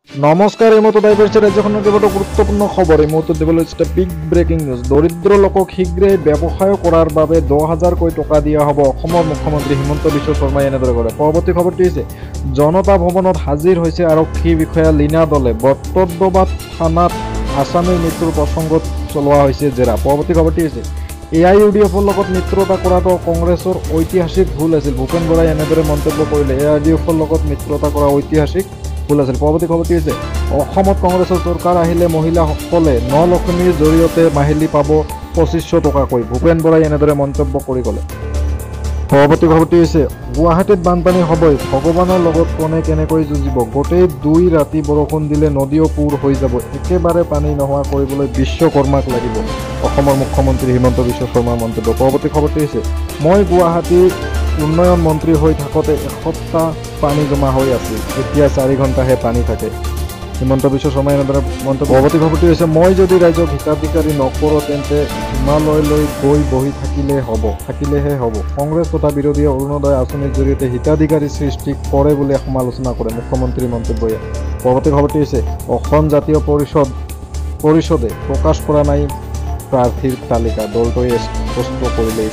নমস্কাৰ, এই মুহূৰ্তত আহি পৰিছে ৰাজ্যখনৰ কেইবাটাও গুৰুত্বপূৰ্ণ খবৰ। এই মুহূৰ্তত দিবলৈ লৈছে বিগ ব্ৰেকিং নিউজ। দৰিদ্ৰ লোকক শীঘ্ৰেই ব্যৱসায় কৰাৰ বাবে 10,000কৈ টকা দিয়া হ'ব। অসমৰ মুখ্যমন্ত্ৰী হিমন্ত বিশ্ব শৰ্মাই এনেদৰে কৰে। পৰৱৰ্তী খবৰটি হৈছে জনতা ভৱনত হাজিৰ হৈছে আৰক্ষী বিষয়া লীনা দলে। বটদ্ৰৱা থানাত আছামীৰ মৃত্যুৰ প্ৰসংগত চলোৱা হৈছে জেৰা। পৰৱৰ্তী খবৰটি হৈছে AIUDFৰ লগত মিত্ৰতা কৰাটো কংগ্ৰেছৰ ঐতিহাসিক ভুল আছিল। ভূপেন বৰাই এনেদৰে মন্তব্য কৰিলে। AIUDFৰ লগত মিত্ৰতা কৰা ঐতিহাসিক ভুল আছিল। পৰৱৰ্তী খবৰটি হৈছে অসমত কংগ্ৰেছৰ চৰকাৰ আহিলে মহিলাসকলে নলক্ষ্মীৰ জৰিয়তে মাহিলী পাব 2500 টকাকৈ। ভূপেন বৰাই এনেদৰে মন্তব্য কৰি ক'লে। পৰৱৰ্তী খবৰটি হৈছে গুৱাহাটীত বানপানী হ'বই, ভগৱানৰ লগত কোনে কেনেকৈ যুঁজিব। গোটেই 2 ৰাতি বৰষুণ দিলে নদীও পূৰ হৈ যাব। একেবাৰে পানী নোহোৱা কৰিবলৈ বিশ্বকৰ্মাক লাগিব। অসমৰ মুখ্যমন্ত্ৰী হিমন্ত বিশ্ব শৰ্মাৰ মন্তব্য। পৰৱৰ্তী খবৰটি হৈছে মই গুৱাহাটীৰ উন্নয়ন মন্ত্ৰী হৈ থাকোঁতে এসপ্তাহ পানী জমা হৈ আছিল, এতিয়া 4 ঘণ্টাহে পানী থাকে। হিমন্ত বিশ্ব শৰ্মাই এনেদৰে মন্তব্য। পৰৱৰ্তী খবৰটি হৈছে মই যদি ৰাইজক হিতাধিকাৰী নকৰোঁ তেন্তে হিমালয়লৈ গৈ বহি থাকিলেহে হ'ব। কংগ্ৰেছ তথা বিৰোধীয়ে অৰুণোদয় আঁচনিৰ জৰিয়তে হিতাধিকাৰী সৃষ্টি কৰে বুলি সমালোচনা কৰে মুখ্যমন্ত্ৰীৰ মন্তব্য। পৰৱৰ্তী খবৰটি হৈছে অসম জাতীয় পৰিষদে প্ৰকাশ কৰা নাই প্ৰাৰ্থীৰ তালিকা, দলটোৱে স্পষ্ট কৰিলে।